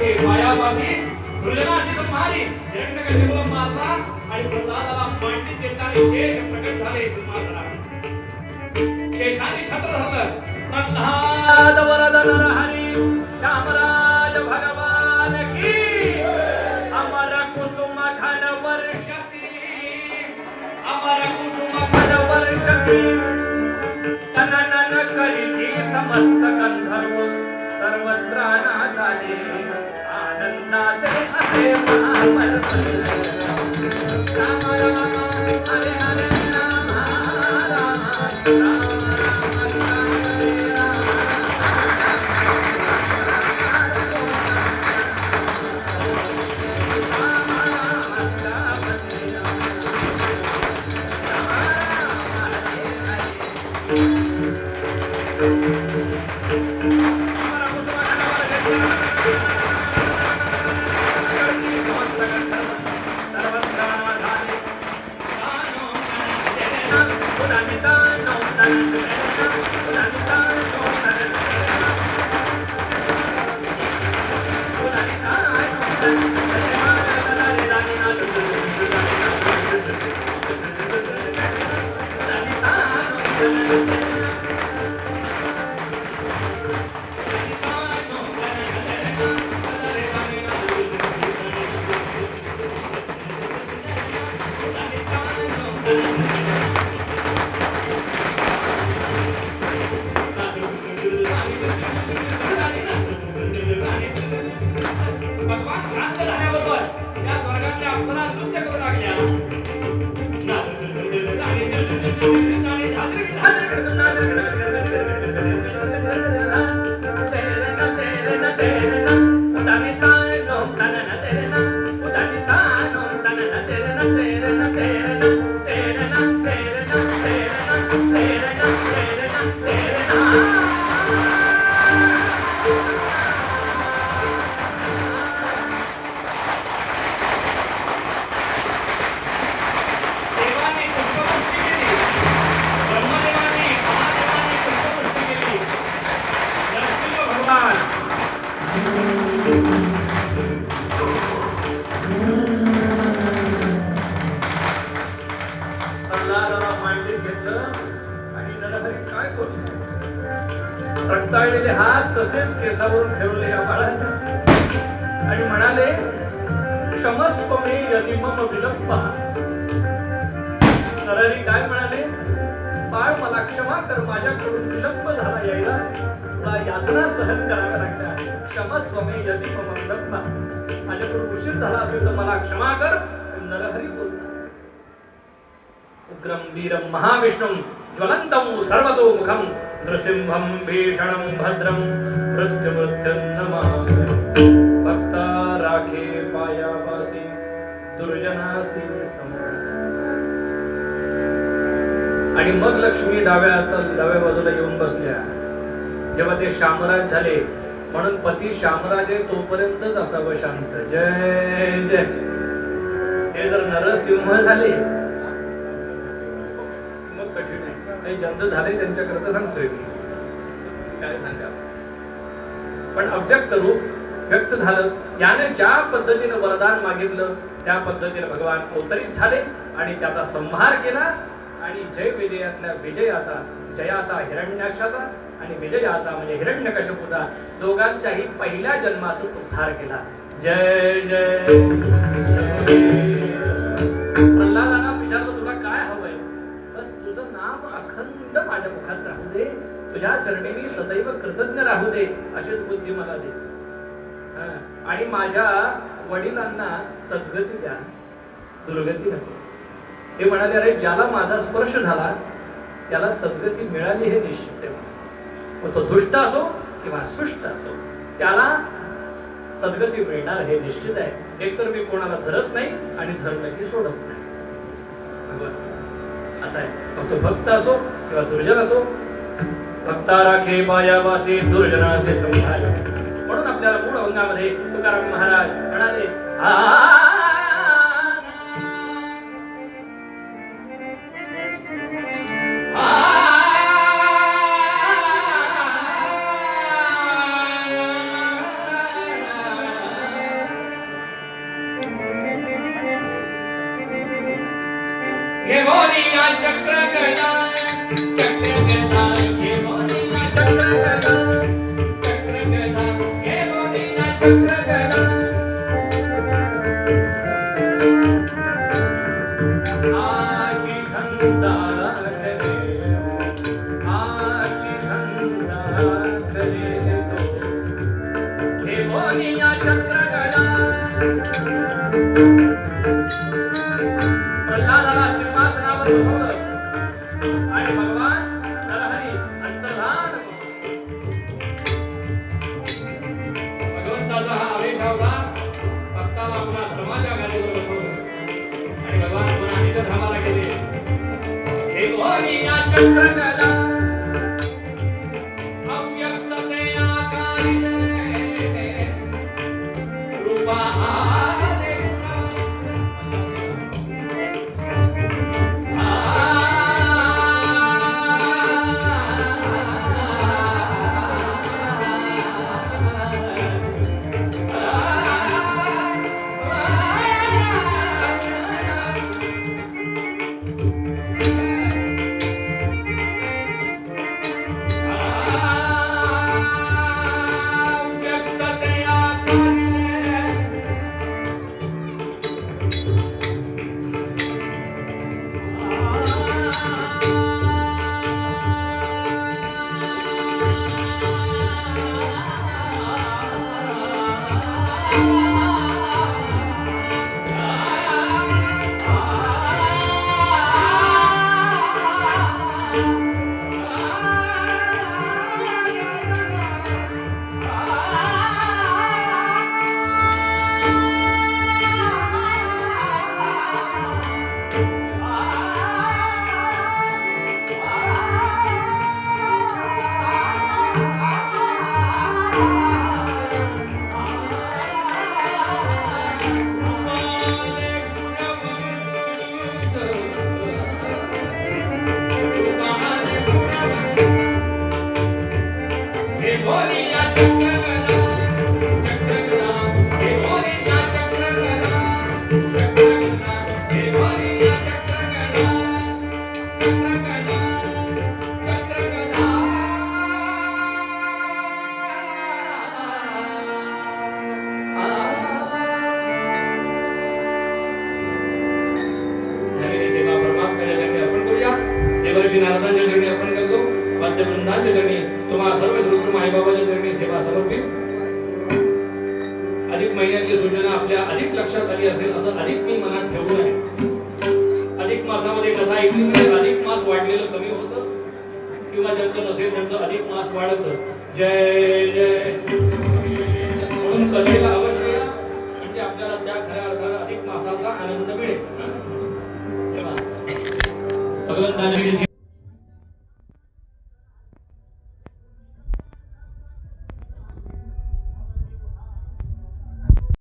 राखे पायापाशी दुर्जनाशी संहारी हिरण्यकशिपूला मारला आणि प्रल्हादाला मांडीत देताना शेष प्रकट झाले सुमात्रा शेषाने छत्र धरलं प्रल्हाद वरद नरहरी श्यामराज भगवान की अमर कुसुम घन वर्षती अमर कुसुम घन वर्षती तननन करीती समस्त गंधर्व सर्वत्र नाचाले आनंदाचे असे महामल राम राम हरे हरे राम राम राम रक्ताळलेले हात तसेच केसावरून ठेवले या बाळाच्या आणि म्हणाले क्षमस्व मे यदि मम विलंब नरहरी काय म्हणाले बाळ मला क्षमा कर माझ्याकडून विलंब झाला यायला तुला यातना सहन कराव्या लागल्या क्षमस्व मे यदि मम विलंब माझ्याकडून उशीर झाला असेल तर मला क्षमा कर नरहरी बोलला उग्रम वीरम महाविष्णुम ज्वलंतम सर्वतोमुखम नृसिंहं भीषणं भद्रं मृत्युमृत्युं नमामि भक्ता राखे पायापासी दुर्जनासी आणि मग लक्ष्मी डाव्या बाजूला येऊन बसल्या जेव्हा ते शामराज झाले म्हणून पती शामराज आहे तोपर्यंतच असावं शांत जय जय ते जर नरसिंह झाले कठीण आहे ज्यांचं झाले त्यांच्याकरता सांगतोय मी काय सांगा पण अव्यक्त रूप व्यक्त झालं याने ज्या पद्धतीने वरदान मागितलं त्या पद्धतीने भगवान अवतरित झाले आणि त्याचा संहार केला आणि जय विजयातल्या विजयाचा जयाचा हिरण्याक्षाचा आणि विजयाचा म्हणजे हिरण्यकशिपूचा दोघांच्याही पहिल्या जन्मातून उद्धार केला जय जय प्रल्हादांना विचारलं तुला काय हवंय तुझं नाम अखंड माझ्या मुखात राहू दे तुझ्या चरणी मी सदैव कृतज्ञ राहू दे अशीच बुद्धी मला दे आणि माझ्या वडिलांना सद्गती द्या दुर्गती नको हे म्हणाले अरे ज्याला माझा स्पर्श झाला त्याला सद्गती मिळाली हे निश्चित आहे मग तो दुष्ट असो किंवा सुष्ट असो त्याला सद्गती मिळणार हे निश्चित आहे एकतर मी कोणाला धरत नाही आणि धरलं की सोडत नाही असं आहे मग तो भक्त असो किंवा दुर्जन असो भक्ता राखे पायापासी दुर्जनाचे संहार म्हणून आपल्याला मूळ अभंगामध्ये तुकाराम महाराज म्हणाले प्रल्हादाला सिंहासनावर बसवलं आणि भगवान नरहरी अंतर्धान भगवंताचा हा आवेश होता. भक्ताला आपल्या धर्माच्या गाडीवर बसवलं आणि भगवान पुन्हा निज धामाला गेले. हे गोरी या चक्रगदा अव्यक्तते आकारिले रूपा आले नारदांच्या चरणी अर्पण करतो. वाद्यवृंदांच्या चरणी तुम्हाला सर्व श्रोतृ माईबाबाच्या चरणी सेवा समर्पित. अधिक महिन्याची सूचना आपल्या अधिक लक्षात आली असेल असं अधिक मी मनात ठेवलं आहे. अधिक मासामध्ये कथा ऐकली म्हणजे अधिक मास वाढलेलं कमी होतं किंवा ज्यांचं नसेल त्यांचं अधिक मास वाढतं. जय जय म्हणून कथेला अवश्य या म्हणजे आपल्याला त्या खऱ्या अर्थानं अधिक मासाचा आनंद मिळेल. भगवंताने